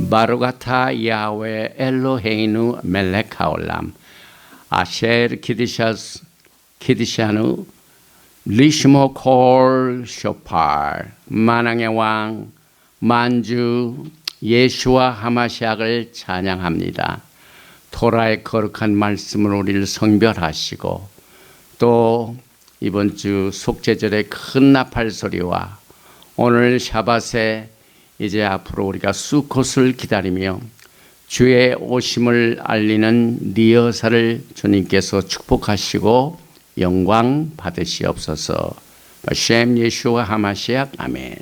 바루가타 야훼 엘로헤이누 멜렉 하올람 아셰르 키드샤누 리시모 콜 쇼팔. 만왕의 왕 만주 예수와 하마시약을 찬양합니다. 토라의 거룩한 말씀을 우리를 성별하시고 또 이번 주 속죄절의 큰 나팔 소리와 오늘 샤밧에 이제 앞으로 우리가 수콧을 기다리며 주의 오심을 알리는 리허설을 주님께서 축복하시고 영광 받으시옵소서. 셴 예수와 하마시약 아멘.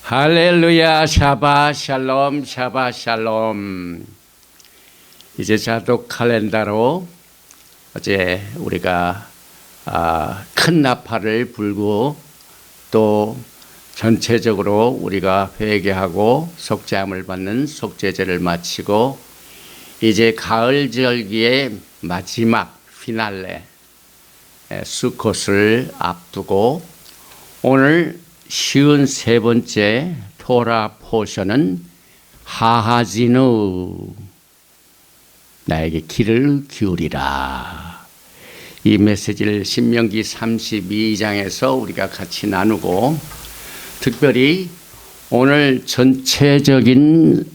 할렐루야. 샤바 샬롬, 샤바 샬롬. 이제 자독 칼렌다로 어제 우리가 큰 나팔을 불고 또 전체적으로 우리가 회개하고 속죄함을 받는 속죄제를 마치고 이제 가을 절기의 마지막 피날레 수콧을 앞두고 오늘 53번째 토라 포션은 하하지누 나에게 귀를 기울이라. 이 메시지를 신명기 32장에서 우리가 같이 나누고 특별히 오늘 전체적인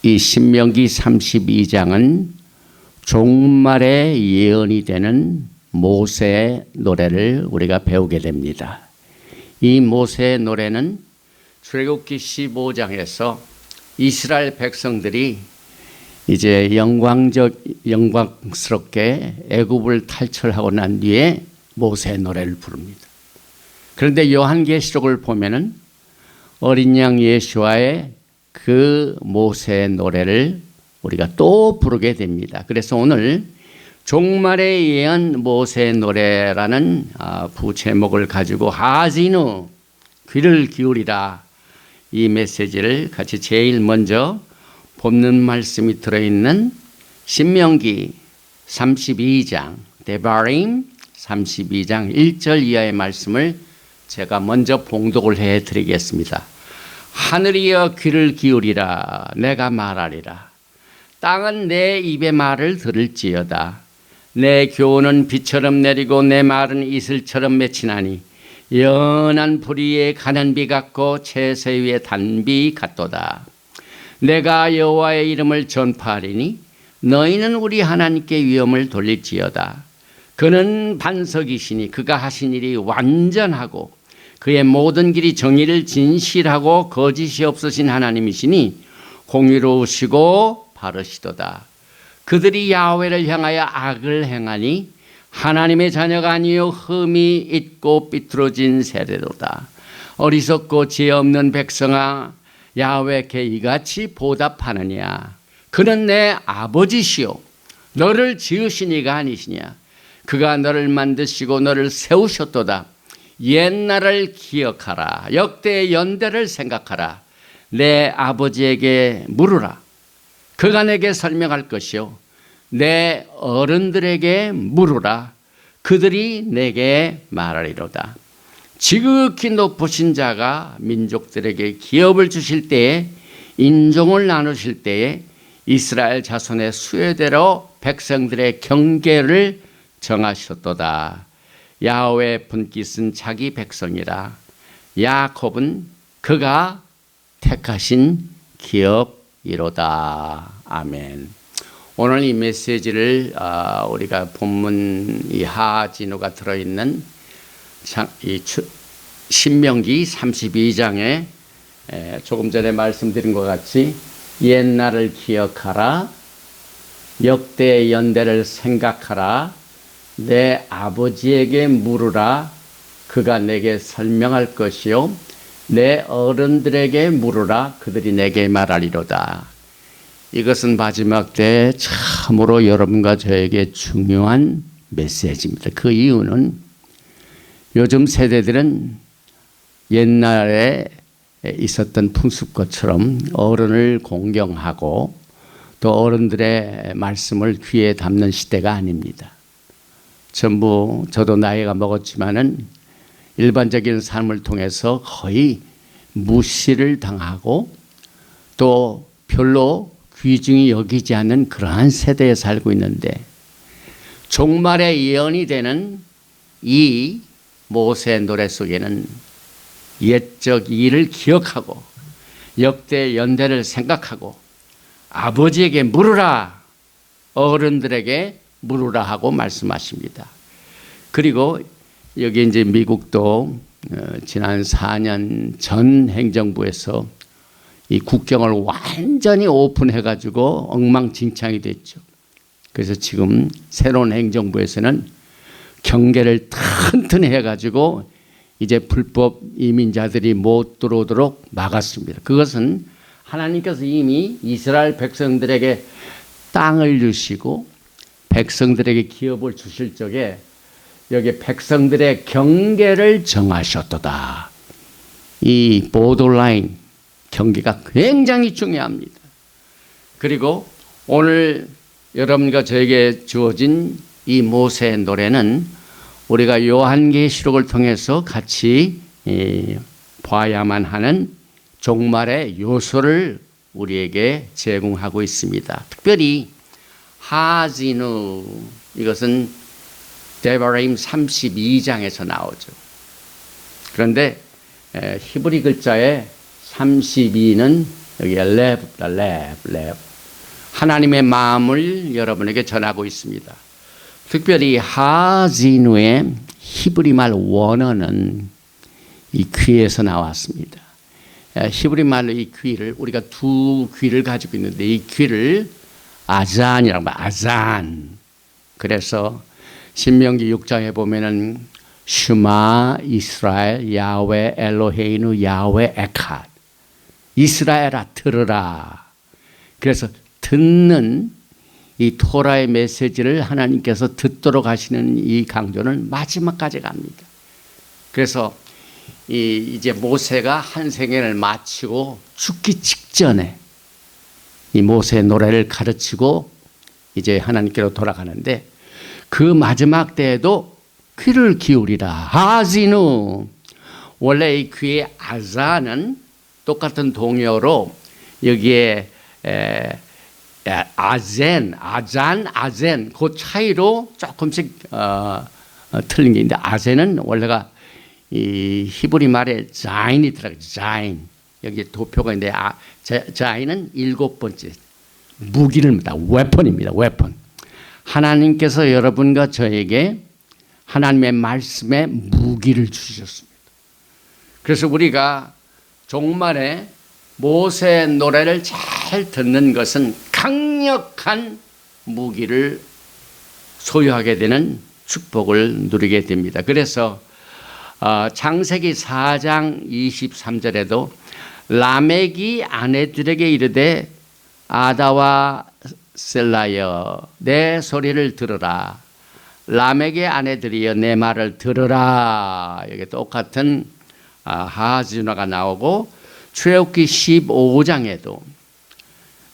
이 신명기 32장은 종말의 예언이 되는 모세의 노래를 우리가 배우게 됩니다. 이 모세의 노래는 출애굽기 15장에서 이스라엘 백성들이 이제 영광스럽게 애굽을 탈출하고 난 뒤에 모세의 노래를 부릅니다. 그런데 요한계시록을 보면은 어린 양 예수와의 그 모세의 노래를 우리가 또 부르게 됩니다. 그래서 오늘 종말의 예언 모세의 노래라는 부제목을 가지고 하지누 귀를 기울이라 이 메시지를 같이 제일 먼저 본문 말씀이 들어있는 신명기 32장 데바림 32장 1절 이하의 말씀을 제가 먼저 봉독을 해드리겠습니다. 하늘이여 귀를 기울이라 내가 말하리라. 땅은 내 입의 말을 들을지어다. 내 교훈은 비처럼 내리고 내 말은 이슬처럼 맺히나니 연한 불 위에 가는 비 같고 채새 위에 단비 같도다. 내가 여호와의 이름을 전파하리니 너희는 우리 하나님께 위엄을 돌릴지어다. 그는 반석이시니 그가 하신 일이 완전하고 그의 모든 길이 정의를 진실하고 거짓이 없으신 하나님이시니 공의로우시고 바르시도다. 그들이 야훼를 향하여 악을 행하니 하나님의 자녀가 아니요 흠이 있고 삐뚤어진 세대도다. 어리석고 지혜 없는 백성아 야훼께 이같이 보답하느냐. 그는 내 아버지시요 너를 지으신 이가 아니시냐. 그가 너를 만드시고 너를 세우셨도다. 옛날을 기억하라. 역대의 연대를 생각하라. 내 아버지에게 물으라. 그가 내게 설명할 것이요 내 어른들에게 물으라. 그들이 내게 말하리로다. 지극히 높으신 자가 민족들에게 기업을 주실 때에 인종을 나누실 때에 이스라엘 자손의 수요대로 백성들의 경계를 정하셨도다. 야훼의 분깃은 자기 백성이라. 야곱은 그가 택하신 기업이로다. 아멘. 오늘 이 메시지를 우리가 본문 이 하지누가 들어있는 이 신명기 32장에 조금 전에 말씀드린 것 같이 옛날을 기억하라. 역대의 연대를 생각하라. 내 아버지에게 물으라. 그가 내게 설명할 것이요. 내 어른들에게 물으라. 그들이 내게 말하리로다. 이것은 마지막 때 참으로 여러분과 저에게 중요한 메시지입니다. 그 이유는 요즘 세대들은 옛날에 있었던 풍습것처럼 어른을 공경하고 또 어른들의 말씀을 귀에 담는 시대가 아닙니다. 전부 저도 나이가 먹었지만은 일반적인 삶을 통해서 거의 무시를 당하고 또 별로 귀중히 여기지 않는 그러한 세대에 살고 있는데 종말의 예언이 되는 이 모세 노래 속에는 옛적 일을 기억하고 역대 연대를 생각하고 아버지에게 물으라, 어른들에게 물으라 하고 말씀하십니다. 그리고 여기 이제 미국도 지난 4년 전 행정부에서 이 국경을 완전히 오픈해가지고 엉망진창이 됐죠. 그래서 지금 새로운 행정부에서는 경계를 튼튼히 해가지고 이제 불법 이민자들이 못 들어오도록 막았습니다. 그것은 하나님께서 이미 이스라엘 백성들에게 땅을 주시고 백성들에게 기업을 주실 적에 여기 백성들의 경계를 정하셨도다. 이 보더라인 경계가 굉장히 중요합니다. 그리고 오늘 여러분과 저에게 주어진 이 모세의 노래는 우리가 요한계시록을 통해서 같이 봐야만 하는 종말의 요소를 우리에게 제공하고 있습니다. 특별히 하지누, 이것은 데바림 32장에서 나오죠. 그런데 히브리 글자에 32는 여기에 랩 하나님의 마음을 여러분에게 전하고 있습니다. 특별히 하지누의 히브리 말 원어는 이 귀에서 나왔습니다. 히브리 말로 이 귀를 우리가 두 귀를 가지고 있는데 이 귀를 아잔이라고 합니다. 아잔. 그래서 신명기 6장에 보면은 슈마 이스라엘 야훼 엘로헤이누 야훼 에캇. 이스라엘아 들으라. 그래서 듣는 이 토라의 메시지를 하나님께서 듣도록 하시는 이 강조는 마지막까지 갑니다. 그래서 이제 모세가 한 생애를 마치고 죽기 직전에 이 모세의 노래를 가르치고 이제 하나님께로 돌아가는데 그 마지막 때에도 귀를 기울이라. 하지누. 원래 이 귀의 아자는 똑같은 동요로 여기에 아젠, 그 차이로 조금씩 틀린 게 있는데 아젠은 원래가 이 히브리 말에 자인이 들어가요. 자인. 여기 도표가 있는데 자인은 7번째 무기를 니다 웨폰입니다. 웨폰. 하나님께서 여러분과 저에게 하나님의 말씀에 무기를 주셨습니다. 그래서 우리가 종말에 모세의 노래를 잘 듣는 것은 강력한 무기를 소유하게 되는 축복을 누리게 됩니다. 그래서 창세기 4장 23절에도 라멕이 아내들에게 이르되 아다와 셀라여 내 소리를 들으라. 라멕의 아내들이여 내 말을 들으라. 여기 똑같은 하지누가 나오고 출애굽기 15장에도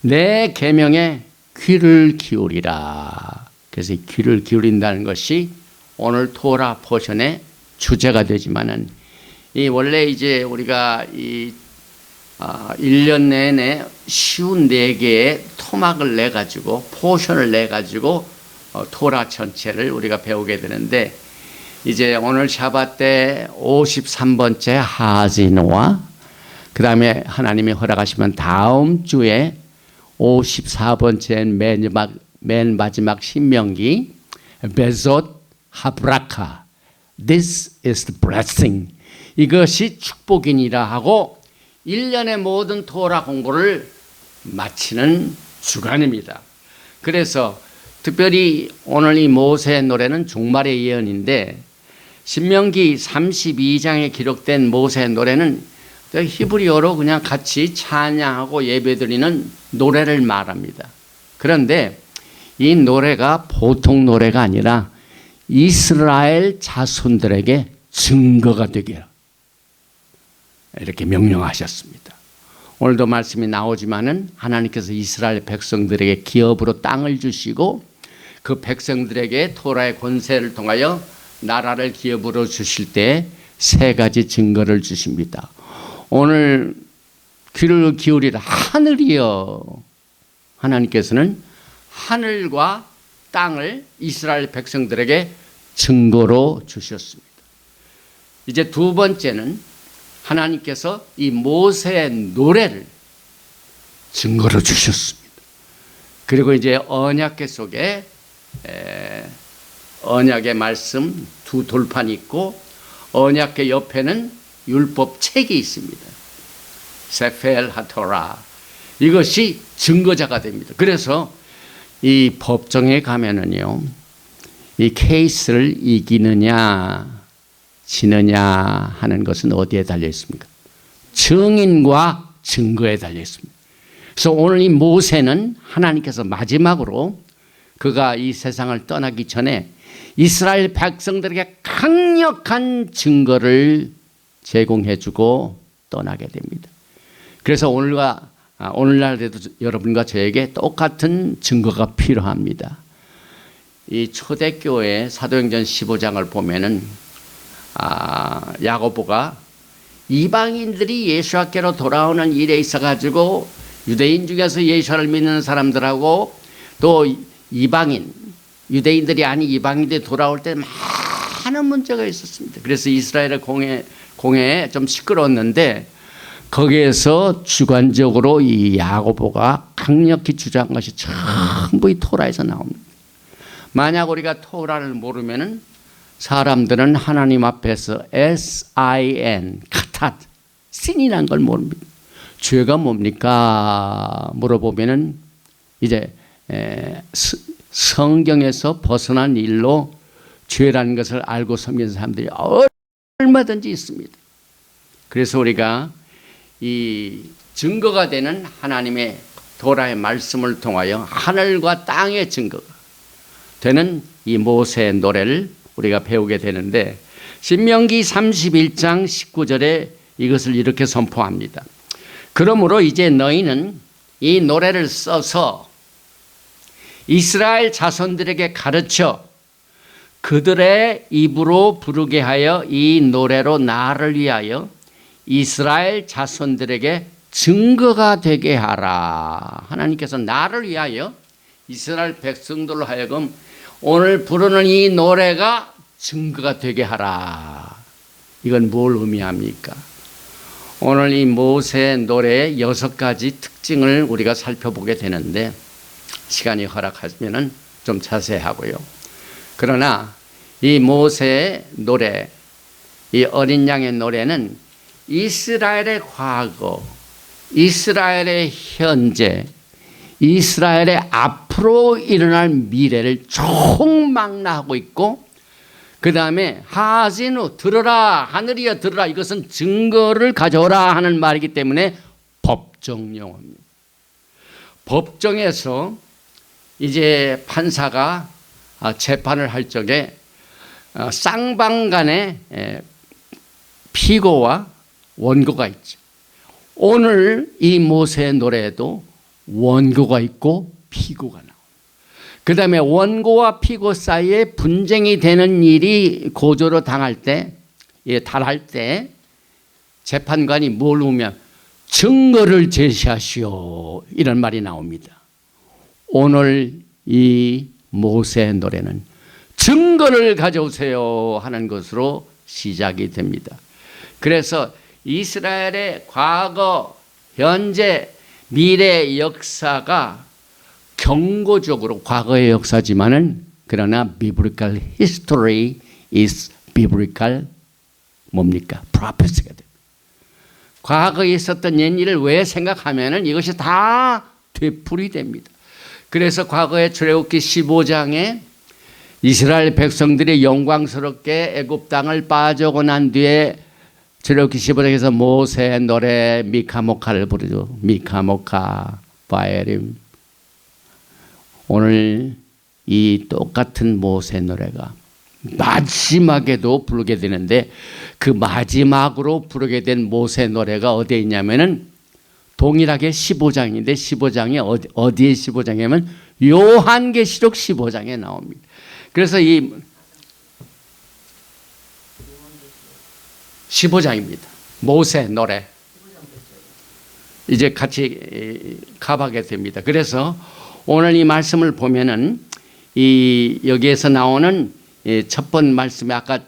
내 계명에 귀를 기울이라. 그래서 이 귀를 기울인다는 것이 오늘 토라 포션의 주제가 되지만은 이 원래 이제 우리가 이 1년 내내 쉬운 4개의 토막을 내 가지고 포션을 내 가지고 토라 전체를 우리가 배우게 되는데 이제 오늘 샤bat 때 53번째 하지누와 그 다음에 하나님이 허락하시면 다음 주에 54번째 맨 마지막 신명기 베솥 하브라카 This is the blessing. 이것이 축복이니라 하고 1년의 모든 토라 공부를 마치는 주간입니다. 그래서 특별히 오늘 이 모세의 노래는 종말의 예언인데 신명기 32장에 기록된 모세의 노래는 히브리어로 그냥 같이 찬양하고 예배드리는 노래를 말합니다. 그런데 이 노래가 보통 노래가 아니라 이스라엘 자손들에게 증거가 되게 이렇게 명령하셨습니다. 오늘도 말씀이 나오지만은 하나님께서 이스라엘 백성들에게 기업으로 땅을 주시고 그 백성들에게 토라의 권세를 통하여 나라를 기업으로 주실 때 세 가지 증거를 주십니다. 오늘 귀를 기울이라. 하늘이여. 하나님께서는 하늘과 땅을 이스라엘 백성들에게 증거로 주셨습니다. 이제 두 번째는 하나님께서 이 모세의 노래를 증거로 주셨습니다. 그리고 이제 언약궤 속에 언약의 말씀 두 돌판이 있고 언약궤 옆에는 율법 책이 있습니다. 세펠 하토라. 이것이 증거자가 됩니다. 그래서 이 법정에 가면은요, 이 케이스를 이기느냐 지느냐 하는 것은 어디에 달려 있습니까? 증인과 증거에 달려 있습니다. 그래서 오늘 이 모세는 하나님께서 마지막으로 그가 이 세상을 떠나기 전에 이스라엘 백성들에게 강력한 증거를 제공해주고 떠나게 됩니다. 그래서 오늘날에도 여러분과 저에게 똑같은 증거가 필요합니다. 이 초대교회 사도행전 15장을 보면은 야고보가 이방인들이 예수께로 돌아오는 일에 있어가지고 유대인 중에서 예수를 믿는 사람들하고 또 이방인, 유대인들이 아닌 이방인들이 돌아올 때 많은 문제가 있었습니다. 그래서 이스라엘의 공회에 좀 시끄러웠는데 거기에서 주관적으로 이 야고보가 강력히 주장한 것이 전부 이 토라에서 나옵니다. 만약 우리가 토라를 모르면은 사람들은 하나님 앞에서 sin, 카탓, 신이란 걸 모릅니다. 죄가 뭡니까? 물어보면은 이제 성경에서 벗어난 일로 죄라는 것을 알고 섬기는 사람들이 얼마든지 있습니다. 그래서 우리가 이 증거가 되는 하나님의 도라의 말씀을 통하여 하늘과 땅의 증거가 되는 이 모세의 노래를 우리가 배우게 되는데 신명기 31장 19절에 이것을 이렇게 선포합니다. 그러므로 이제 너희는 이 노래를 써서 이스라엘 자손들에게 가르쳐 그들의 입으로 부르게 하여 이 노래로 나를 위하여 이스라엘 자손들에게 증거가 되게 하라. 하나님께서 나를 위하여 이스라엘 백성들로 하여금 오늘 부르는 이 노래가 증거가 되게 하라. 이건 뭘 의미합니까? 오늘 이 모세의 노래의 6가지 특징을 우리가 살펴보게 되는데 시간이 허락하시면 좀 자세히 하고요. 그러나 이 모세의 노래, 이 어린 양의 노래는 이스라엘의 과거, 이스라엘의 현재, 이스라엘의 앞으로 일어날 미래를 총망라하고 있고 그 다음에 하시누 들어라 하늘이여 들어라 이것은 증거를 가져오라 하는 말이기 때문에 법정 용어입니다. 법정에서 이제 판사가 재판을 할 적에 쌍방 간에 피고와 원고가 있죠. 오늘 이 모세의 노래에도 원고가 있고 피고가 나옵니다. 그 다음에 원고와 피고 사이에 분쟁이 되는 일이 고조로 달할 때 재판관이 뭘 하면 증거를 제시하시오 이런 말이 나옵니다. 오늘 이 모세의 노래는 증거를 가져오세요 하는 것으로 시작이 됩니다. 그래서 이스라엘의 과거, 현재, 미래 역사가 경고적으로 과거의 역사지만은 그러나 biblical history is biblical 뭡니까? prophecy가 됩니다. 과거에 있었던 옛일을 왜 생각하면은 이것이 다 되풀이됩니다. 그래서 과거에 출애굽기 15장에 이스라엘 백성들이 영광스럽게 애굽 땅을 빠져고 난 뒤에 출애굽기 15장에서 모세 노래 미카모카를 부르죠. 미카모카 바에림. 오늘 이 똑같은 모세 노래가 마지막에도 부르게 되는데 그 마지막으로 부르게 된 모세 노래가 어디에 있냐면은 동일하게 15장인데 15장이 어디에 15장이냐면 요한계시록 15장에 나옵니다. 그래서 이 15장입니다. 모세 노래. 이제 같이 가봐게 됩니다. 그래서 오늘 이 말씀을 보면은 이 여기에서 나오는 첫 번 말씀에 아까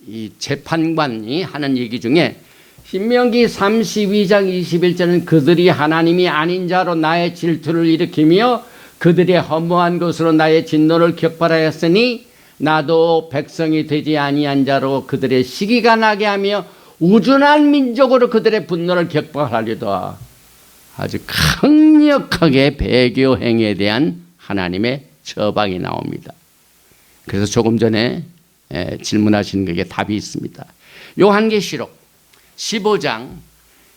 이 재판관이 하는 얘기 중에 신명기 32장 21절은 그들이 하나님이 아닌 자로 나의 질투를 일으키며 그들의 허무한 것으로 나의 진노를 격발하였으니 나도 백성이 되지 아니한 자로 그들의 시기가 나게 하며 우둔한 민족으로 그들의 분노를 격발하려다. 아주 강력하게 배교 행위에 대한 하나님의 처방이 나옵니다. 그래서 조금 전에 질문하신 것에 답이 있습니다. 요한계시록 15장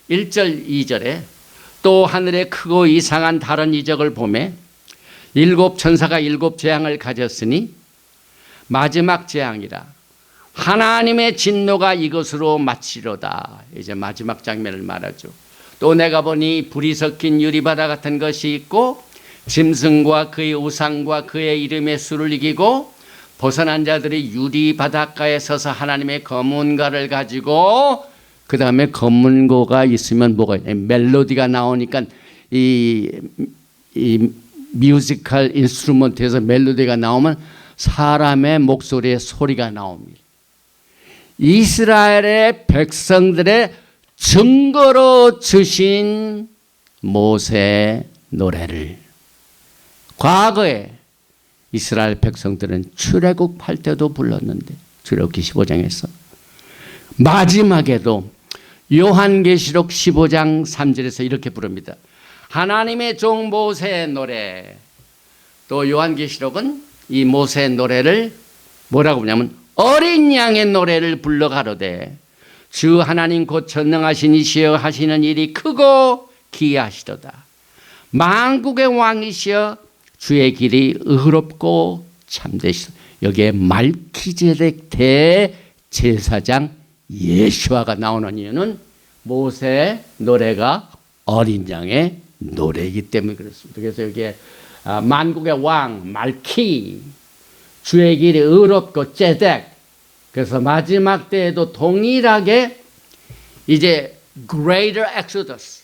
1절 2절에 또 하늘에 크고 이상한 다른 이적을 보매 일곱 천사가 일곱 재앙을 가졌으니 마지막 재앙이라 하나님의 진노가 이것으로 마치로다. 이제 마지막 장면을 말하죠. 또 내가 보니 불이 섞인 유리바다 같은 것이 있고 짐승과 그의 우상과 그의 이름의 수를 이기고 벗어난 자들이 유리바닷가에 서서 하나님의 검은가를 가지고 그 다음에 검은고가 있으면 뭐가 멜로디가 나오니까 이 뮤지컬 인스트루먼트에서 멜로디가 나오면 사람의 목소리의 소리가 나옵니다. 이스라엘의 백성들의 증거로 주신 모세 노래를 과거에 이스라엘 백성들은 출애굽할 때도 불렀는데 출애굽기 15장에서 마지막에도 요한계시록 15장 3절에서 이렇게 부릅니다. 하나님의 종 모세의 노래. 또 요한계시록은 이 모세의 노래를 뭐라고 부르냐면 어린 양의 노래를 불러 가로되 주 하나님 곧 전능하신 이시여 하시는 일이 크고 기이하시도다. 만국의 왕이시여 주의 길이 의롭고 참되시다. 여기에 말키제덱 대제사장 예수아가 나오는 이유는 모세의 노래가 어린 양의 노래이기 때문에 그렇습니다. 그래서 여기에 만국의 왕 말키 주의 길이 의롭고 제덱. 그래서 마지막 때에도 동일하게 이제 Greater Exodus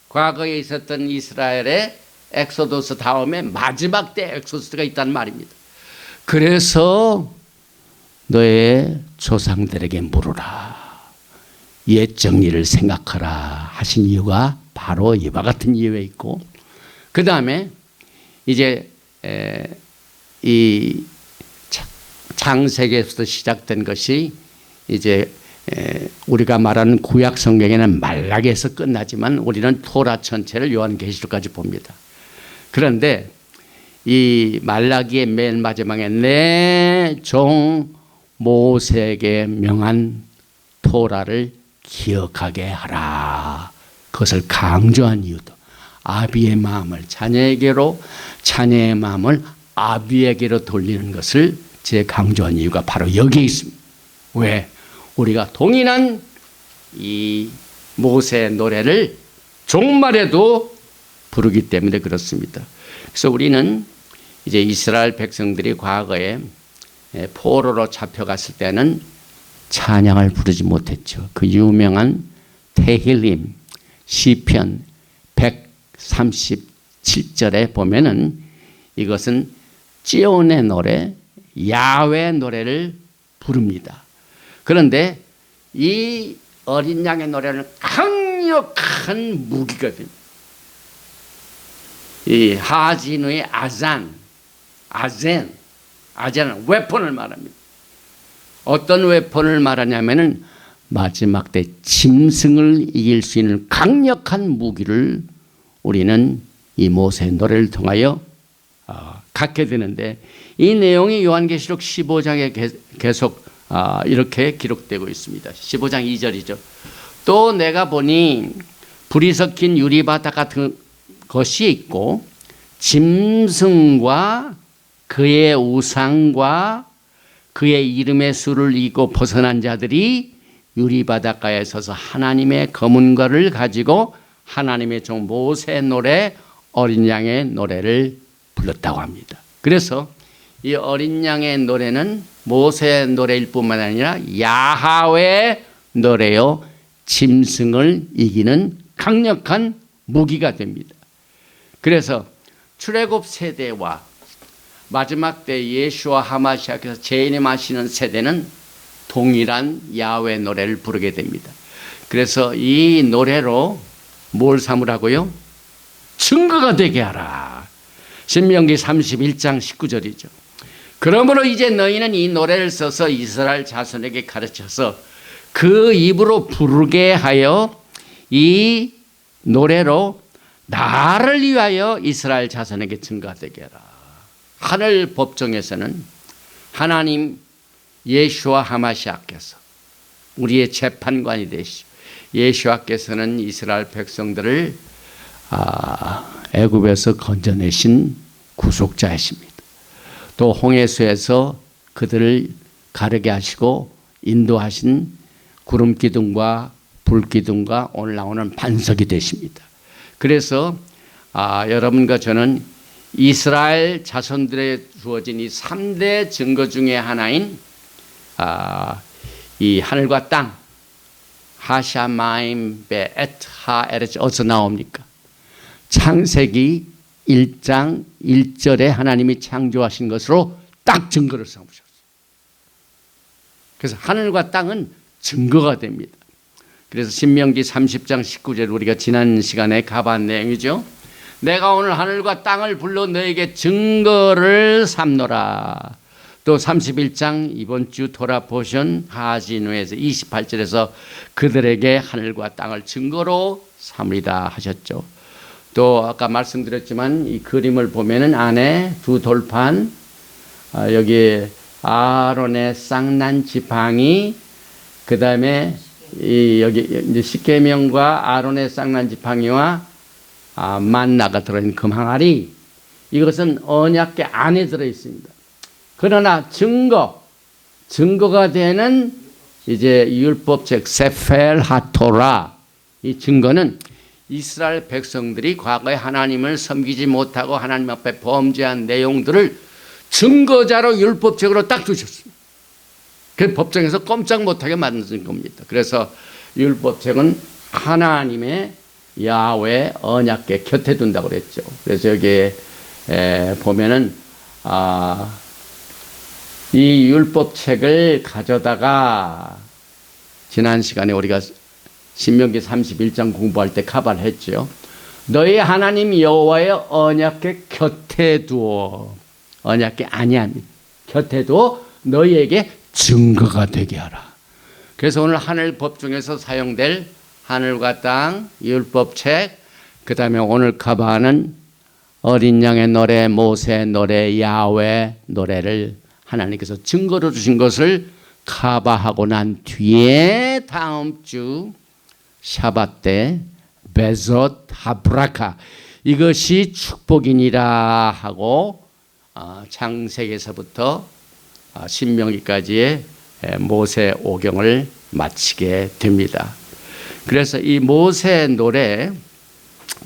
과거에 있었던 이스라엘의 엑소더스 다음에 마지막 때 엑소더스가 있다는 말입니다. 그래서 너의 조상들에게 물으라. 옛 정리를 생각하라 하신 이유가 바로 이와 같은 이유에 있고 그 다음에 이제 이 창세기에서 시작된 것이 이제 우리가 말하는 구약 성경에는 말라기에서 끝나지만 우리는 토라 전체를 요한계시록까지 봅니다. 그런데 이 말라기의 맨 마지막에 내 종 모세에게 명한 토라를 기억하게 하라. 그것을 강조한 이유도 아비의 마음을 자녀에게로 자녀의 마음을 아비에게로 돌리는 것을 제 강조한 이유가 바로 여기에 있습니다. 왜? 우리가 동일한 이 모세 노래를 종말에도 부르기 때문에 그렇습니다. 그래서 우리는 이제 이스라엘 백성들이 과거에 포로로 잡혀갔을 때는 찬양을 부르지 못했죠. 그 유명한 테힐림 시편 137절에 보면은 이것은 찌온의 노래, 야훼 노래를 부릅니다. 그런데 이 어린 양의 노래는 강력한 무기거든요. 이 하진우의 아젠은 웨폰을 말합니다. 어떤 웨폰을 말하냐면은 마지막 때 짐승을 이길 수 있는 강력한 무기를 우리는 이 모세의 노래를 통하여 갖게 되는데, 이 내용이 요한계시록 15장에 계속 이렇게 기록되고 있습니다. 15장 2절이죠. 또 내가 보니 불이 섞인 유리바닥 같은 것이 있고 짐승과 그의 우상과 그의 이름의 수를 이고 벗어난 자들이 유리바닷가에 서서 하나님의 검은 거를 가지고 하나님의 종 모세의 노래, 어린 양의 노래를 불렀다고 합니다. 그래서 이 어린 양의 노래는 모세의 노래일 뿐만 아니라 야하웨의 노래요, 짐승을 이기는 강력한 무기가 됩니다. 그래서 출애굽 세대와 마지막 때 예수와 하마시아께서 재림하시는 세대는 동일한 야훼 노래를 부르게 됩니다. 그래서 이 노래로 뭘 삼으라고요? 증거가 되게 하라. 신명기 31장 19절이죠. 그러므로 이제 너희는 이 노래를 써서 이스라엘 자손에게 가르쳐서 그 입으로 부르게 하여 이 노래로 나를 위하여 이스라엘 자손에게 증거되게 하라. 하늘 법정에서는 하나님 예수와 하마시아께서 우리의 재판관이 되시고, 예수와께서는 이스라엘 백성들을 애굽에서 건져내신 구속자이십니다. 또 홍해수에서 그들을 가르게 하시고 인도하신 구름 기둥과 불 기둥과 오늘 나오는 반석이 되십니다. 그래서 여러분과 저는 이스라엘 자손들에 주어진 이 3대 증거 중에 하나인 이 하늘과 땅, 하샤마임 베에트 하에레츠, 어디서 나옵니까? 창세기 1장 1절에 하나님이 창조하신 것으로 딱 증거를 삼으셨어요. 그래서 하늘과 땅은 증거가 됩니다. 그래서 신명기 30장 19절 우리가 지난 시간에 가봤던 내용이죠. 내가 오늘 하늘과 땅을 불러 너에게 증거를 삼노라. 또 31장 이번 주 토라 포션 하진우에서 28절에서 그들에게 하늘과 땅을 증거로 삼으리다 하셨죠. 또 아까 말씀드렸지만 이 그림을 보면은 안에 두 돌판, 여기 아론의 쌍난 지팡이, 그 다음에 여기 이제 십계명과 아론의 쌍난 지팡이와 만나가 들어있는 금항아리, 이것은 언약궤 안에 들어 있습니다. 그러나 증거가 되는 이제 율법책 세펠 하토라, 이 증거는 이스라엘 백성들이 과거에 하나님을 섬기지 못하고 하나님 앞에 범죄한 내용들을 증거자로 율법책으로 딱 두셨습니다. 그 법정에서 꼼짝 못하게 만든 겁니다. 그래서 율법책은 하나님의 야훼 언약궤 곁에 둔다고 그랬죠. 그래서 여기에 보면은 이 율법책을 가져다가 지난 시간에 우리가 신명기 31장 공부할 때 카바를 했죠. 너희 하나님 여호와의 언약궤 곁에 두어, 언약궤 아니합니다. 곁에 두어 너희에게 증거가 되게 하라. 그래서 오늘 하늘 법중에서 사용될 하늘과 땅 율법책, 그 다음에 오늘 카바는 어린 양의 노래, 모세의 노래, 야훼 노래를 하나님께서 증거로 주신 것을 카바하고 난 뒤에 다음 주 샤밧 때 베zott 하브라카, 이것이 축복이니라 하고 창세기에서부터 신명기까지의 모세 오경을 마치게 됩니다. 그래서 이 모세 노래,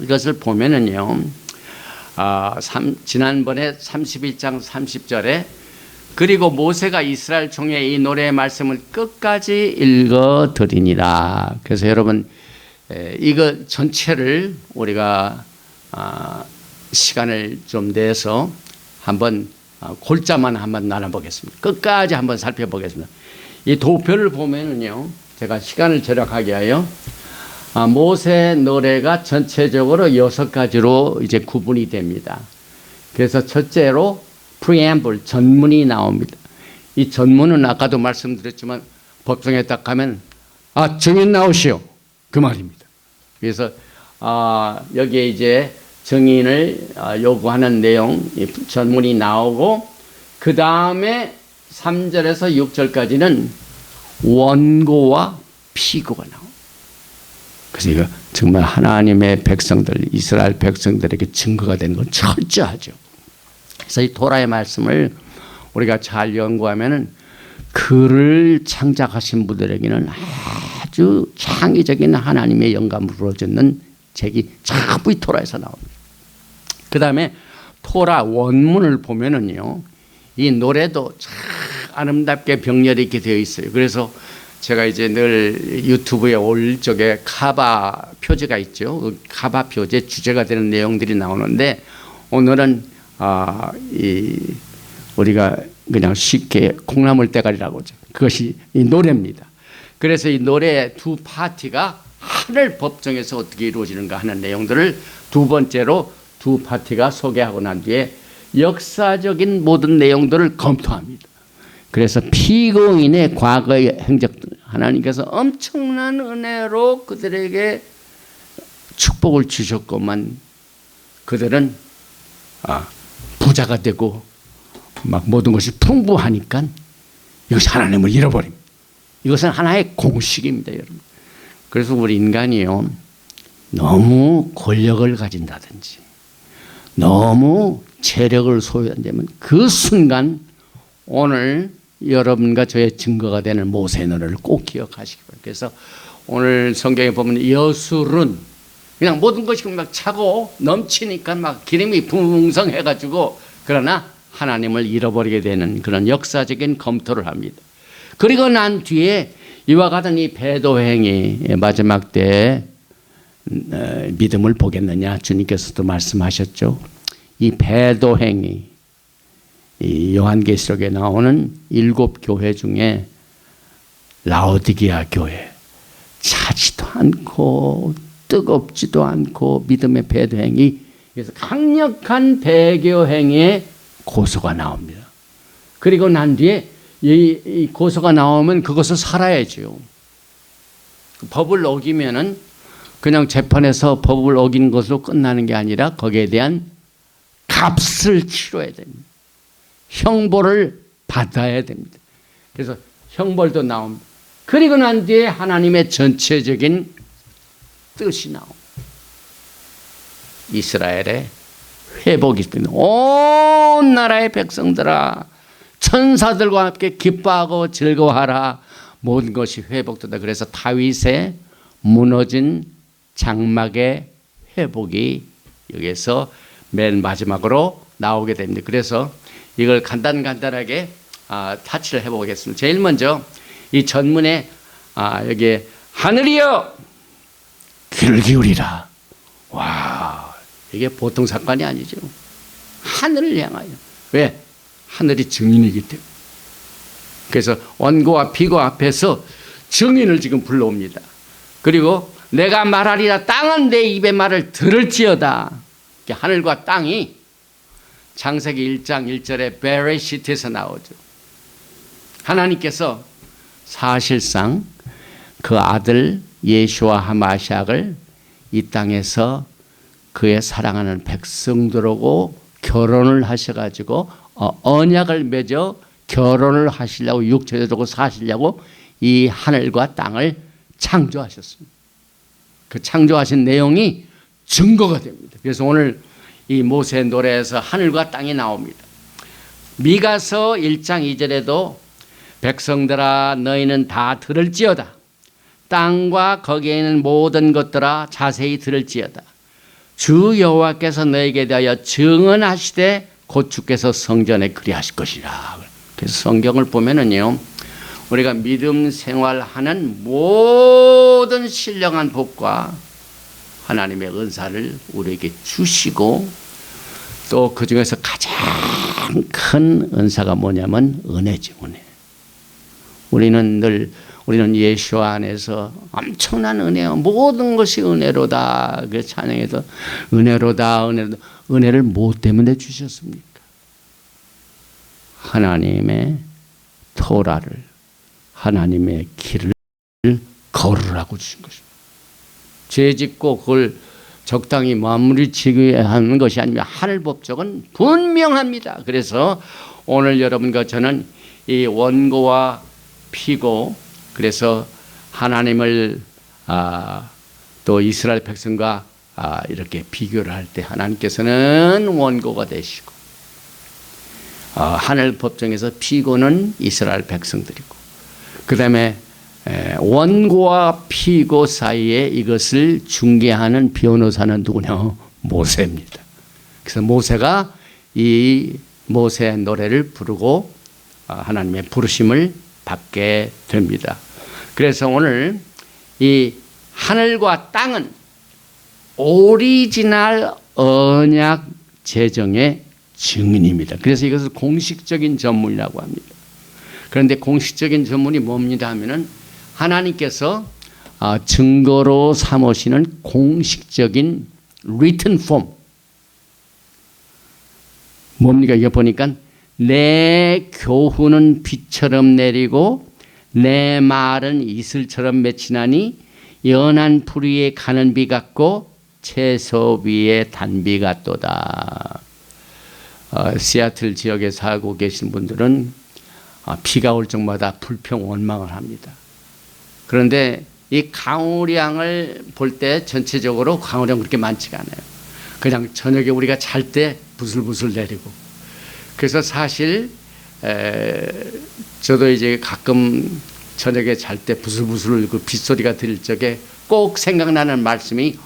이것을 보면은요, 지난번에 31장 30절에 그리고 모세가 이스라엘 총회에 이 노래의 말씀을 끝까지 읽어드리니라. 그래서 여러분, 이거 전체를 우리가 시간을 좀 내서 한번 골자만 한번 나눠보겠습니다. 끝까지 한번 살펴보겠습니다. 이 도표를 보면은요, 제가 시간을 절약하게 하여 모세 노래가 전체적으로 6가지로 이제 구분이 됩니다. 그래서 첫째로 preamble, 전문이 나옵니다. 이 전문은 아까도 말씀드렸지만 법정에 딱 가면 증인 나오시오, 그 말입니다. 그래서 여기에 이제 증인을 요구하는 내용, 전문이 나오고 그 다음에 3절에서 6절까지는 원고와 피고가 나옵니다. 그래서 이거 정말 하나님의 백성들, 이스라엘 백성들에게 증거가 되는 건 철저하죠. 그래서 이 토라의 말씀을 우리가 잘 연구하면은 글을 창작하신 분들에게는 아주 창의적인 하나님의 영감으로 부러지는 책이 전부 이 토라에서 나옵니다. 그 다음에 토라 원문을 보면은요, 이 노래도 참 아름답게 병렬이 이렇게 되어 있어요. 그래서 제가 이제 늘 유튜브에 올 적에 카바 표지가 있죠. 그 카바 표지의 주제가 되는 내용들이 나오는데 오늘은 우리가 그냥 쉽게 콩나물 대가리라고 하죠. 그것이 이 노래입니다. 그래서 이 노래의 두 파티가 하늘 법정에서 어떻게 이루어지는가 하는 내용들을 두 번째로 두 파티가 소개하고 난 뒤에 역사적인 모든 내용들을 검토합니다. 그래서 피고인의 과거의 행적들, 하나님께서 엄청난 은혜로 그들에게 축복을 주셨건만 그들은 부자가 되고 막 모든 것이 풍부하니까 이것이 하나님을 잃어버립니다. 이것은 하나의 공식입니다, 여러분. 그래서 우리 인간이요, 너무 권력을 가진다든지 너무 재력을 소유한다면 그 순간 오늘 여러분과 저의 증거가 되는 모세의 노래를 꼭 기억하시기 바랍니다. 그래서 오늘 성경에 보면 여술은 그냥 모든 것이 막 차고 넘치니까 막 기름이 풍성해가지고 그러나 하나님을 잃어버리게 되는 그런 역사적인 검토를 합니다. 그리고 난 뒤에 이와 같은 이 배도행위 마지막 때에 믿음을 보겠느냐 주님께서도 말씀하셨죠. 이 배도행위, 이 요한계시록에 나오는 7교회 중에 라오디게아 교회, 차지도 않고 뜨겁지도 않고 믿음의 배도행위, 그래서 강력한 배교행위의 고소가 나옵니다. 그리고 난 뒤에 이 고소가 나오면 그것을 살아야죠. 법을 어기면은 그냥 재판에서 법을 어긴 것으로 끝나는 게 아니라 거기에 대한 값을 치러야 됩니다. 형벌을 받아야 됩니다. 그래서 형벌도 나옵니다. 그리고 난 뒤에 하나님의 전체적인 뜻이 나옵니다. 이스라엘의 회복이 있습니다. 온 나라의 백성들아, 천사들과 함께 기뻐하고 즐거워하라. 모든 것이 회복된다. 그래서 다윗의 무너진 장막의 회복이 여기에서 맨 마지막으로 나오게 됩니다. 그래서 이걸 간단하게 타치를 해보겠습니다. 제일 먼저 이 전문에 여기에 하늘이여 귀를 기울이라. 와, 이게 보통 사건이 아니죠. 하늘을 향하여. 왜? 하늘이 증인이기 때문에. 그래서 원고와 피고 앞에서 증인을 지금 불러옵니다. 그리고 내가 말하리라. 땅은 내 입의 말을 들을지어다. 하늘과 땅이 창세기 1장 1절에 베레시트에서 나오죠. 하나님께서 사실상 그 아들 예수와 하마샥을 이 땅에서 그의 사랑하는 백성들하고 결혼을 하셔가지고 언약을 맺어 결혼을 하시려고 육체적으로 사시려고 이 하늘과 땅을 창조하셨습니다. 그 창조하신 내용이 증거가 됩니다. 그래서 오늘 이 모세의 노래에서 하늘과 땅이 나옵니다. 미가서 1장 2절에도 백성들아 너희는 다 들을지어다. 땅과 거기에 있는 모든 것들아 자세히 들을지어다. 주 여호와께서 너에게 대하여 증언하시되 곧 주께서 성전에 그리하실 것이라. 그래서 성경을 보면은요, 우리가 믿음 생활하는 모든 신령한 복과 하나님의 은사를 우리에게 주시고 또 그 중에서 가장 큰 은사가 뭐냐면 은혜죠, 은혜. 우리는 예수 안에서 엄청난 은혜요. 모든 것이 은혜로다. 그 찬양에서 은혜로다. 은혜를 뭐 때문에 주셨습니까? 하나님의 토라를, 하나님의 길을 걸으라고 주신 것입니다. 죄 짓고 그걸 적당히 마무리 지어야 하는 것이 아니라 하늘 법적은 분명합니다. 그래서 오늘 여러분과 저는 이 원고와 피고, 그래서 하나님을 또 이스라엘 백성과 이렇게 비교를 할 때 하나님께서는 원고가 되시고 하늘 법정에서 피고는 이스라엘 백성들이고, 그 다음에 원고와 피고 사이에 이것을 중개하는 변호사는 누구냐? 모세입니다. 그래서 모세가 이 모세의 노래를 부르고 하나님의 부르심을 받게 됩니다. 그래서 오늘 이 하늘과 땅은 오리지널 언약 제정의 증인입니다. 그래서 이것을 공식적인 전문이라고 합니다. 그런데 공식적인 전문이 뭡니다 하면은 하나님께서 증거로 삼으시는 공식적인 written form. 뭡니까? 이거 보니까 내 교훈은 비처럼 내리고 내 말은 이슬처럼 맺히나니 연한 풀 위에 가는 비 같고 채소 위에 단비 같도다. 시애틀 지역에 살고 계신 분들은 비가 올 적마다 불평 원망을 합니다. 그런데 이 강우량을 볼 때 전체적으로 강우량 그렇게 많지가 않아요. 그냥 저녁에 우리가 잘 때 부슬부슬 내리고. 그래서 사실 저도 이제 가끔 저녁에 잘 때 부슬부슬 그 빗소리가 들릴 적에 꼭 생각나는 말씀이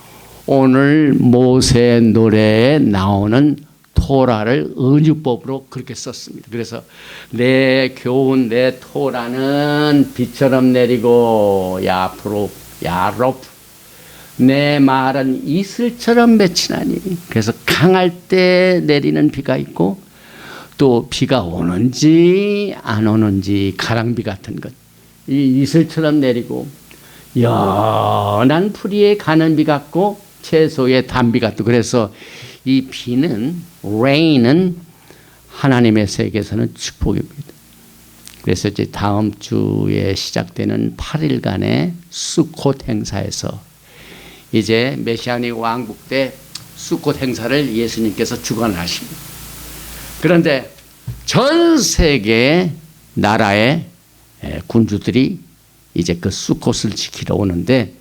오늘 모세 노래에 나오는 토라를 은유법으로 그렇게 썼습니다. 그래서 내 교훈 내 토라는 비처럼 내리고 야프로 야롭 내 말은 이슬처럼 맺히나니. 그래서 강할 때 내리는 비가 있고 또 비가 오는지 안 오는지 가랑비 같은 것 이 이슬처럼 내리고 연한 풀 위에 가는 비 같고 채소의 단비 같고. 그래서 이 비는 rain은 하나님의 세계에서는 축복입니다. 그래서 이제 다음 주에 시작되는 8일간의 수콧 행사에서 이제 메시아닉 왕국 때 수콧 행사를 예수님께서 주관하십니다. 그런데 전 세계 나라의 군주들이 이제 그 수콧을 지키러 오는데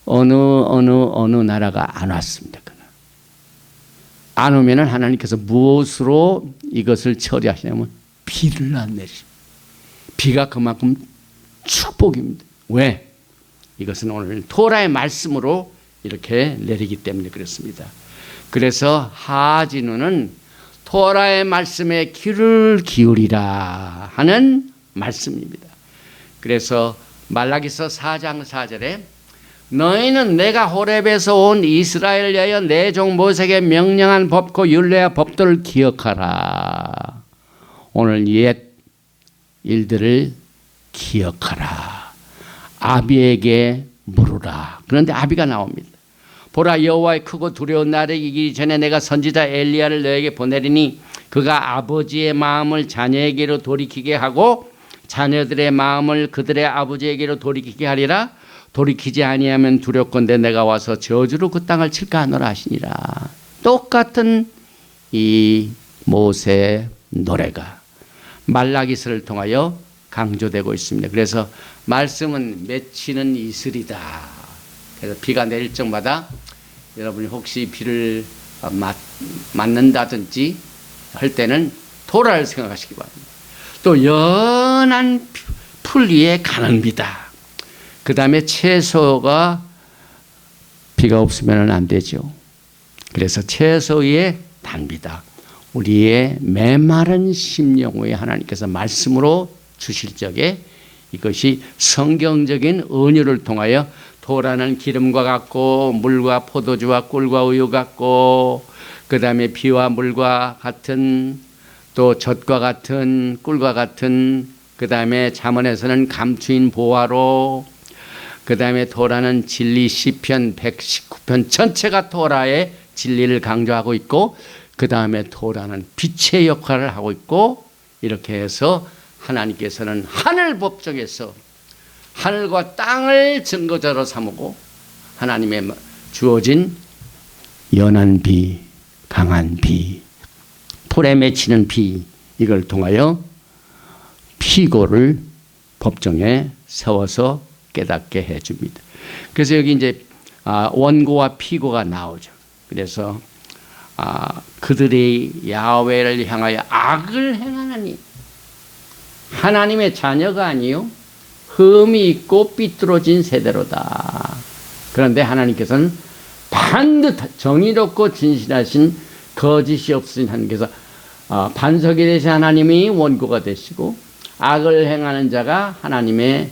어느 나라가 안 왔습니다. 안 오면은 하나님께서 무엇으로 이것을 처리하시냐면 비를 안 내리십니다. 비가 그만큼 축복입니다. 왜? 이것은 오늘 토라의 말씀으로 이렇게 내리기 때문에 그렇습니다. 그래서 하진우는 토라의 말씀에 귀를 기울이라 하는 말씀입니다. 그래서 말라기서 4장 4절에 너희는 내가 호렙에서 온 이스라엘 위하여 내 종 모세에게 명령한 법과 율례와 법도를 기억하라. 오늘 옛 일들을 기억하라. 아비에게 물으라. 그런데 아비가 나옵니다. 보라 여호와의 크고 두려운 날에 이기기 전에 내가 선지자 엘리야를 너에게 보내리니 그가 아버지의 마음을 자녀에게로 돌이키게 하고 자녀들의 마음을 그들의 아버지에게로 돌이키게 하리라. 돌이키지 아니하면 두렵건대 내가 와서 저주로 그 땅을 칠까 하노라 하시니라. 똑같은 이 모세 노래가 말라기서를 통하여 강조되고 있습니다. 그래서 말씀은 맺히는 이슬이다. 그래서 비가 내릴 적마다 여러분이 혹시 비를 맞는다든지 할 때는 토라를 생각하시기 바랍니다. 또 연한 풀 위에 가는 비다. 그 다음에 채소가 비가 없으면 안 되죠. 그래서 채소 위에 단비다. 우리의 메마른 심령 위에 하나님께서 말씀으로 주실 적에 이것이 성경적인 은유를 통하여 토라는 기름과 같고 물과 포도주와 꿀과 우유 같고 그 다음에 비와 물과 같은 또 젖과 같은 꿀과 같은 그 다음에 잠언에서는 감추인 보화로 그 다음에 토라는 진리 시편 119편 전체가 토라의 진리를 강조하고 있고 그 다음에 토라는 빛의 역할을 하고 있고 이렇게 해서 하나님께서는 하늘 법정에서 하늘과 땅을 증거자로 삼고 하나님의 주어진 연한 비, 강한 비, 불에 맺히는 비, 이걸 통하여 피고를 법정에 세워서 깨닫게 해줍니다. 그래서 여기 이제 원고와 피고가 나오죠. 그래서 그들이 야훼를 향하여 악을 행하나니, 하나님의 자녀가 아니요 흠이 있고 삐뚤어진 세대로다. 그런데 하나님께서는 반듯 정의롭고 진실하신 거짓이 없으신 하나님께서 반석이 되신 하나님이 원고가 되시고 악을 행하는 자가 하나님의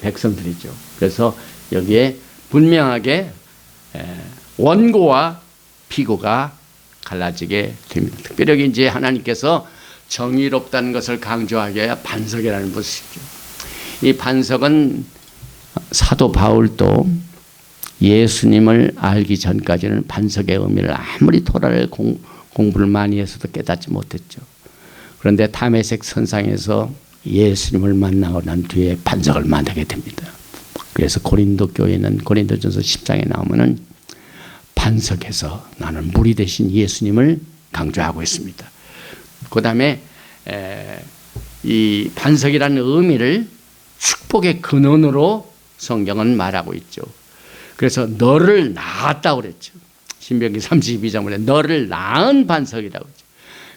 백성들이죠. 그래서 여기에 분명하게 원고와 피고가 갈라지게 됩니다. 특별히 여기 이제 하나님께서 정의롭다는 것을 강조하기 위하여 반석이라는 것이죠. 이 반석은 사도 바울도 예수님을 알기 전까지는 반석의 의미를 아무리 토라를 공부를 많이 해서도 깨닫지 못했죠. 그런데 다메섹 선상에서 예수님을 만나고 난 뒤에 반석을 만나게 됩니다. 그래서 고린도 교회는 고린도전서 10장에 나오면은 반석에서 나는 물이 되신 예수님을 강조하고 있습니다. 그 다음에 이 반석이라는 의미를 축복의 근원으로 성경은 말하고 있죠. 그래서 너를 낳았다고 그랬죠. 신명기 32장 보면 너를 낳은 반석이라고 그랬죠.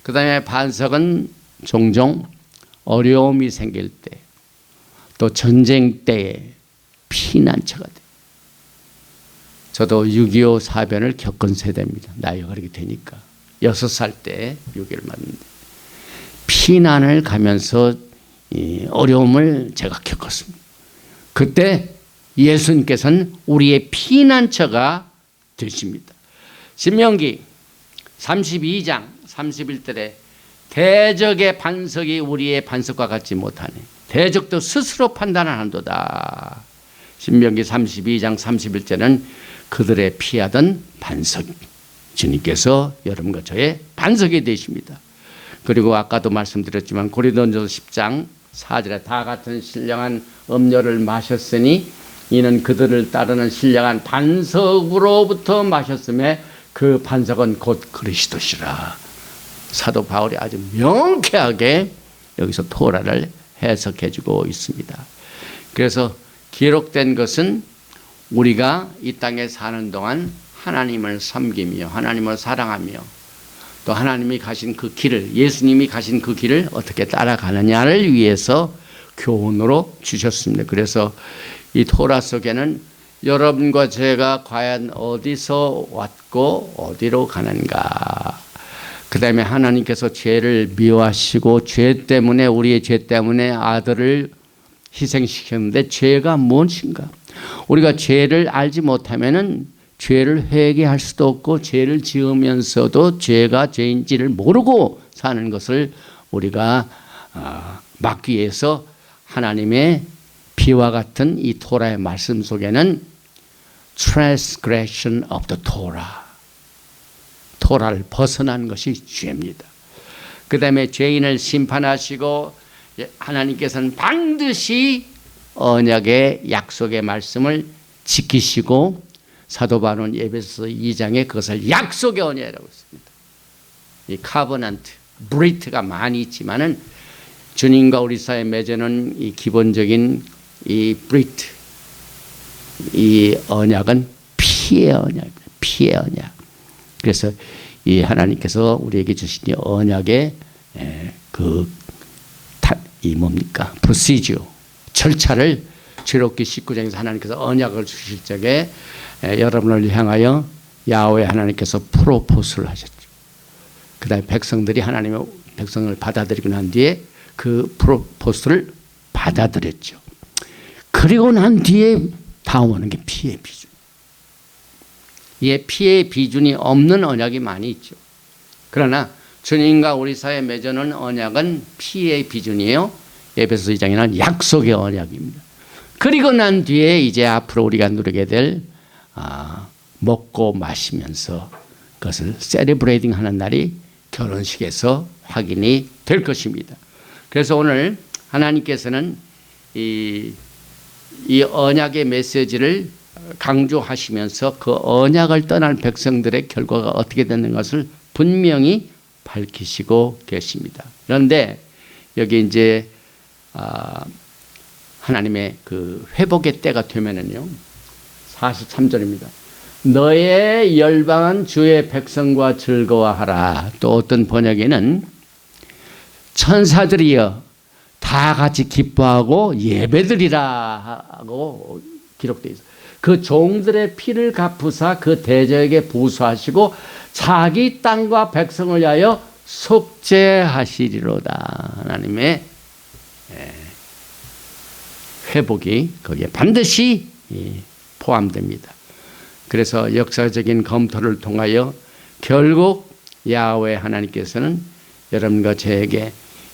그 다음에 반석은 종종 어려움이 생길 때, 또 전쟁 때에 피난처가 돼요. 저도 6.25 사변을 겪은 세대입니다. 나이가 그렇게 되니까 6살 때 6.25를 맞는데 피난을 가면서 어려움을 제가 겪었습니다. 그때 예수님께서는 우리의 피난처가 되십니다. 신명기 32장 31절에 대적의 반석이 우리의 반석과 같지 못하네. 대적도 스스로 판단한도다. 신명기 32장 31절은 그들의 피하던 반석, 주님께서 여러분과 저의 반석이 되십니다. 그리고 아까도 말씀드렸지만 고린도전서 10장 4절에 다 같은 신령한 음료를 마셨으니 이는 그들을 따르는 신령한 반석으로부터 마셨음에 그 반석은 곧 그리스도시라. 사도 바울이 아주 명쾌하게 여기서 토라를 해석해 주고 있습니다. 그래서 기록된 것은 우리가 이 땅에 사는 동안 하나님을 섬기며 하나님을 사랑하며 또 하나님이 가신 그 길을, 예수님이 가신 그 길을 어떻게 따라가느냐를 위해서 교훈으로 주셨습니다. 그래서 이 토라 속에는 여러분과 제가 과연 어디서 왔고 어디로 가는가, 그 다음에 하나님께서 죄를 미워하시고 죄 때문에, 우리의 죄 때문에 아들을 희생시켰는데 죄가 무엇인가? 우리가 죄를 알지 못하면은 죄를 회개할 수도 없고 죄를 지으면서도 죄가 죄인지를 모르고 사는 것을 우리가 막기 위해서 하나님의 비와 같은 이 토라의 말씀 속에는 transgression of the Torah, 토라를 벗어난 것이 죄입니다. 그 다음에 죄인을 심판하시고 하나님께서는 반드시 언약의 약속의 말씀을 지키시고 사도 바울은 에베소서 2장에 그것을 약속의 언약이라고 했습니다. 이 카버넌트, 브리트가 많이 있지만은 주님과 우리 사이에 맺어놓은 이 기본적인 이 브리트, 이 언약은 피의 언약입니다. 피의 언약. 그래서 이 하나님께서 우리에게 주신 이 언약의 이 뭡니까? 프로시저, 절차를 출애굽기 19장에서 하나님께서 언약을 주실 적에 여러분을 향하여 야훼 하나님께서 프로포스를 하셨죠. 그 다음에 백성들이 하나님의 백성을 받아들이고 난 뒤에 그 프로포스를 받아들였죠. 그리고 난 뒤에 다음 오는 게 피의 비준. 이 피의 비준이 없는 언약이 많이 있죠. 그러나 주님과 우리 사이에 맺어놓은 언약은 피의 비준이에요. 에베소 2장에는 약속의 언약입니다. 그리고 난 뒤에 이제 앞으로 우리가 누리게 될 먹고 마시면서 그것을 세레브레이팅 하는 날이 결혼식에서 확인이 될 것입니다. 그래서 오늘 하나님께서는 이 언약의 메시지를 강조하시면서 그 언약을 떠난 백성들의 결과가 어떻게 되는 것을 분명히 밝히시고 계십니다. 그런데 여기 이제 하나님의 그 회복의 때가 되면은요, 43절입니다. 너의 열방한 주의 백성과 즐거워하라. 또 어떤 번역에는 천사들이여 다 같이 기뻐하고 예배드리라 하고 기록되어 있어요. 그 종들의 피를 갚으사 그 대적에게 보수하시고 자기 땅과 백성을 위하여 속죄하시리로다. 하나님의 회복이 거기에 반드시 포함됩니다. 그래서 역사적인 검토를 통하여 결국 야훼 하나님께서는 여러분과 저에게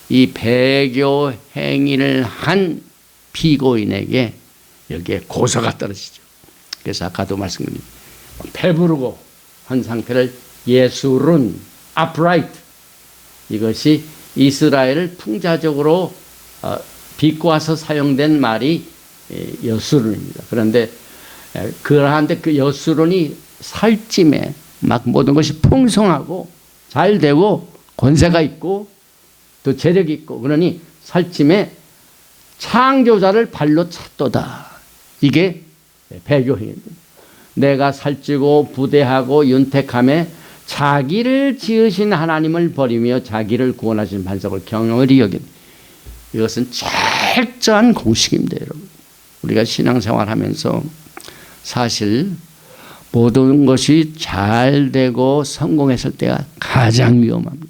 이 배교 행위를 한 피고인에게 여기에 고소가 떨어지죠. 그래서 아까도 말씀드린 배부르고 한 상태를 예술은 upright, 이것이 이스라엘 풍자적으로 비꼬아서 사용된 말이 여수론입니다. 그런데 그러한데 그 여수론이 살찜에 막 모든 것이 풍성하고 잘 되고 권세가 있고 또 재력이 있고 그러니 살찜에 창조자를 발로 찼도다. 이게 배교행위입니다. 내가 살찌고 부대하고 윤택함에 자기를 지으신 하나님을 버리며 자기를 구원하신 반석을 경홀히 여긴, 이것은 철저한 공식입니다. 여러분, 우리가 신앙생활하면서 사실 모든 것이 잘 되고 성공했을 때가 가장 위험합니다.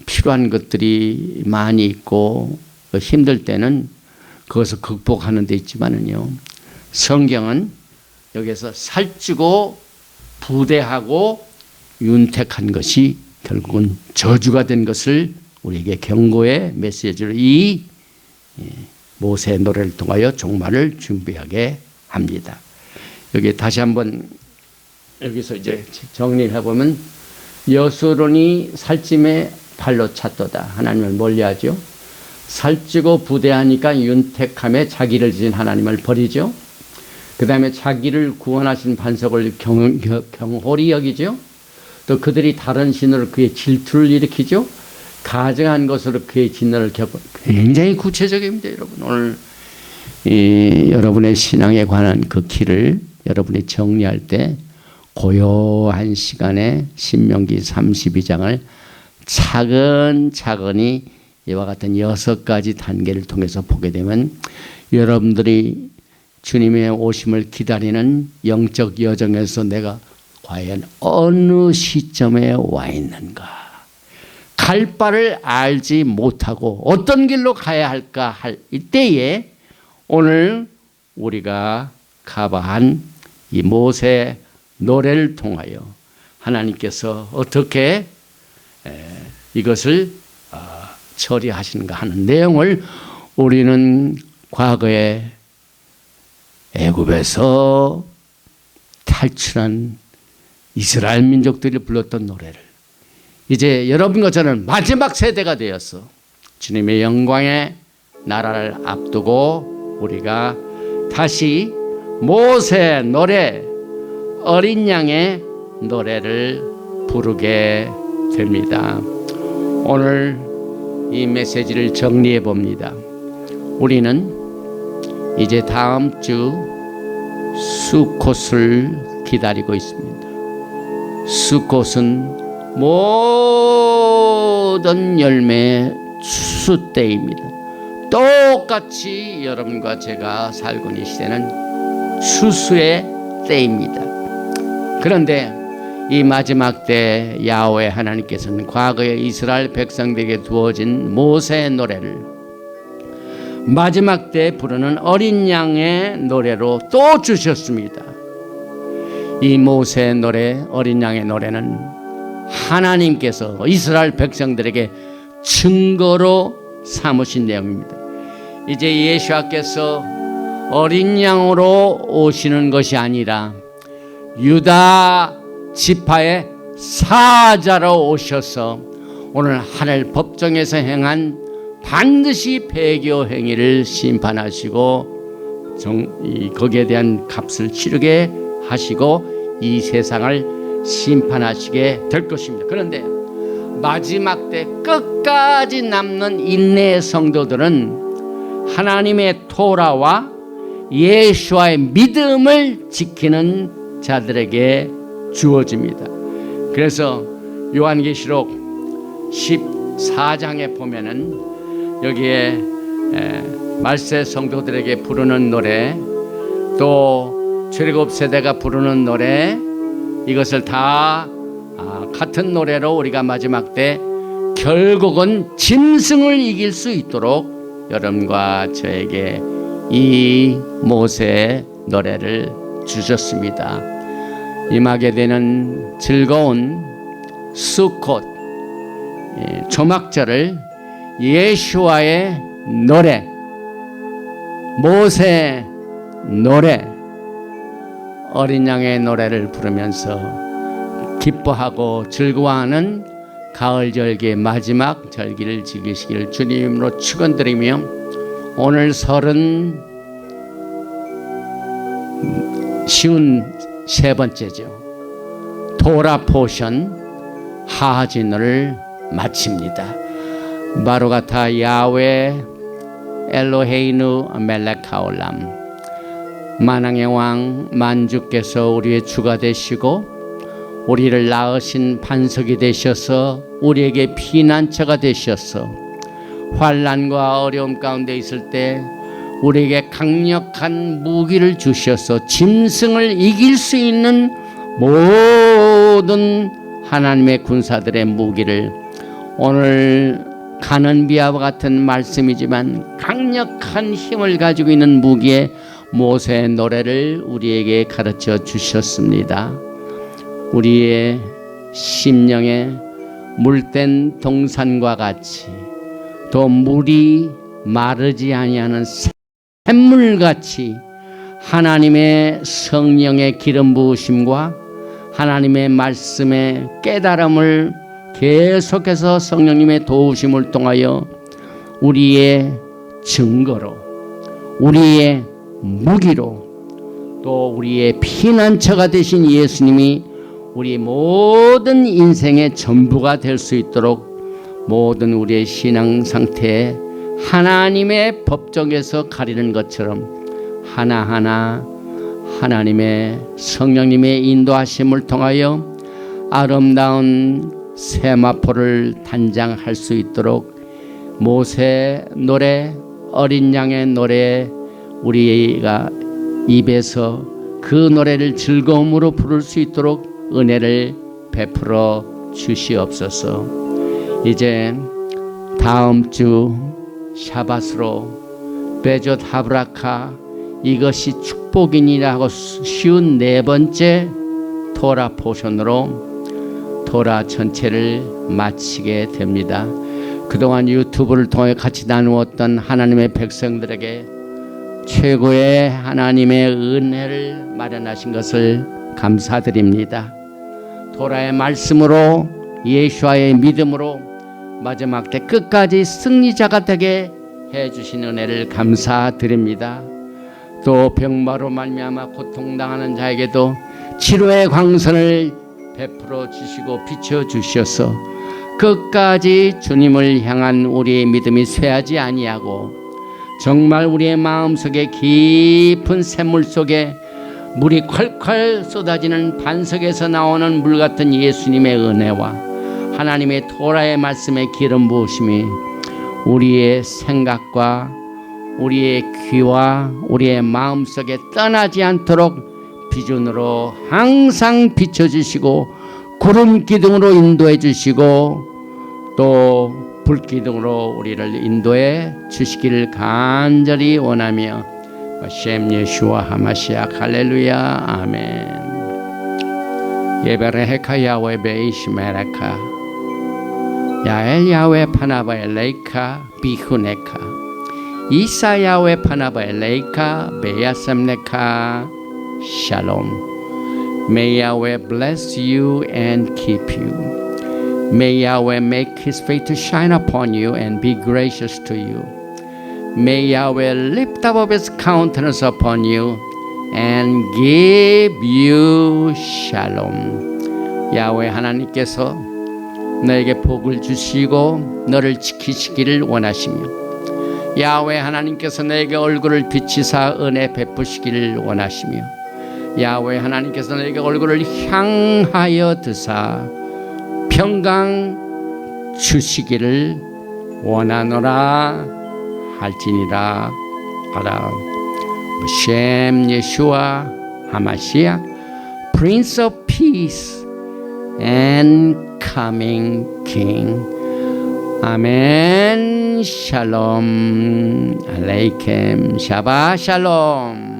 필요한 것들이 많이 있고 힘들 때는 그것을 극복하는 데 있지만은요, 성경은 여기서 살찌고 부대하고 윤택한 것이 결국은 저주가 된 것을 우리에게 경고의 메시지로 이 모세의 노래를 통하여 종말을 준비하게 합니다. 여기 다시 한번 여기서 이제 정리를 해보면 여수론이 살찜에 발로 찼도다. 하나님을 멀리하죠. 살찌고 부대하니까 윤택함에 자기를 지은 하나님을 버리죠. 그 다음에 자기를 구원하신 반석을 경홀히 여기죠. 또 그들이 다른 신으로 그의 질투를 일으키죠. 가증한 것으로 그의 진노를 겪고, 굉장히 구체적입니다. 여러분, 오늘 여러분의 신앙에 관한 그 길을 여러분이 정리할 때 고요한 시간에 신명기 32장을 차근차근히 이와 같은 6가지 단계를 통해서 보게 되면 여러분들이 주님의 오심을 기다리는 영적 여정에서 내가 과연 어느 시점에 와 있는가, 갈 바를 알지 못하고 어떤 길로 가야 할까 할 이때에 오늘 우리가 가봐한 이 모세 노래를 통하여 하나님께서 어떻게 이것을 처리하시는가 하는 내용을 우리는 과거에 애굽에서 탈출한 이스라엘 민족들이 불렀던 노래를 이제 여러분과 저는 마지막 세대가 되어서 주님의 영광의 나라를 앞두고 우리가 다시 모세 노래, 어린 양의 노래를 부르게 됩니다. 오늘 이 메시지를 정리해 봅니다. 우리는 이제 다음 주 수콧을 기다리고 있습니다. 수콧은 모든 열매의 추수 때입니다. 똑같이 여러분과 제가 살고 있는 시대는 추수의 때입니다. 그런데 이 마지막 때 야훼 하나님께서는 과거에 이스라엘 백성들에게 두어진 모세의 노래를 마지막 때 부르는 어린 양의 노래로 또 주셨습니다. 이 모세의 노래, 어린 양의 노래는 하나님께서 이스라엘 백성들에게 증거로 삼으신 내용입니다. 이제 예수께서 어린 양으로 오시는 것이 아니라 유다 지파의 사자로 오셔서 오늘 하늘 법정에서 행한 반드시 배교 행위를 심판하시고 거기에 대한 값을 치르게 하시고 이 세상을 심판하시게 될 것입니다. 그런데 마지막 때 끝까지 남는 인내의 성도들은 하나님의 토라와 예수와의 믿음을 지키는 자들에게 주어집니다. 그래서 요한계시록 14장에 보면은 여기에 말세 성도들에게 부르는 노래, 또 출애굽 세대가 부르는 노래, 이것을 다 같은 노래로 우리가 마지막 때 결국은 짐승을 이길 수 있도록 여러분과 저에게 이 모세의 노래를 주셨습니다. 임하게 되는 즐거운 수콧 초막절을 예수와의 노래, 모세 노래, 어린 양의 노래를 부르면서 기뻐하고 즐거워하는 가을 절기의 마지막 절기를 지키시기를 주님으로 축원드리며, 오늘 53번째죠. 토라 포션 하진을 마칩니다. 바로가타 야훼 엘로헤이누 멜렉하올람, 만왕의 왕 만주께서 우리의 주가 되시고 우리를 낳으신 반석이 되셔서 우리에게 피난처가 되셔서 환난과 어려움 가운데 있을 때 우리에게 강력한 무기를 주셔서 짐승을 이길 수 있는 모든 하나님의 군사들의 무기를, 오늘 가는 비와 같은 말씀이지만 강력한 힘을 가지고 있는 무기의 모세의 노래를 우리에게 가르쳐 주셨습니다. 우리의 심령에 물된 동산과 같이, 또 물이 마르지 아니하는 샘물같이 하나님의 성령의 기름 부으심과 하나님의 말씀의 깨달음을 계속해서 성령님의 도우심을 통하여 우리의 증거로, 우리의 무기로, 또 우리의 피난처가 되신 예수님이 우리 모든 인생의 전부가 될 수 있도록 모든 우리의 신앙 상태에 하나님의 법정에서 가리는 것처럼 하나하나 하나님의 성령님의 인도하심을 통하여 아름다운 세마포를 단장할 수 있도록 모세 노래, 어린 양의 노래, 우리가 입에서 그 노래를 즐거움으로 부를 수 있도록 은혜를 베풀어 주시옵소서. 이제 다음 주 샤밧으로 베조 하브라카, 이것이 축복이니라 하고 쉬운 4번째 토라 포션으로 토라 전체를 마치게 됩니다. 그동안 유튜브를 통해 같이 나누었던 하나님의 백성들에게 최고의 하나님의 은혜를 마련하신 것을 감사드립니다. 토라의 말씀으로, 예수와의 믿음으로 마지막 때 끝까지 승리자가 되게 해주신 은혜를 감사드립니다. 또 병마로 말미암아 고통당하는 자에게도 치료의 광선을 베풀어 주시고 비춰 주셔서 끝까지 주님을 향한 우리의 믿음이 쇠하지 아니하고 정말 우리의 마음속에 깊은 샘물 속에 물이 콸콸 쏟아지는 반석에서 나오는 물 같은 예수님의 은혜와 하나님의 토라의 말씀의 기름 부으심이 우리의 생각과 우리의 귀와 우리의 마음속에 떠나지 않도록 비전으로 항상 비춰주시고 구름 기둥으로 인도해 주시고 또 불기둥으로 우리를 인도해 주시기를 간절히 원하며 셴 예슈아 하마시아 할렐루야 아멘. 예베레헤카 야훼 베이시메레카 야엘 야훼 파나바 엘레이카 비후네카 이사 야훼 파나바 엘레이카 베야삼네카 샬롬. May Yahweh bless you and keep you. May Yahweh make His face to shine upon you and be gracious to you. May Yahweh lift up his countenance upon you and give you shalom. 야훼 하나님께서 너에게 복을 주시고 너를 지키시기를 원하시며, 야훼 하나님께서 너에게 얼굴을 비치사 은혜 베푸시기를 원하시며, 야훼 하나님께서 너에게 얼굴을 향하여 드사 평강 주시기를 원하노라 할지니라. 하라. 셴 예슈아 하마시아 Prince of Peace and Coming King. 아멘. 샬롬 알레이켐. 샤바 샬롬.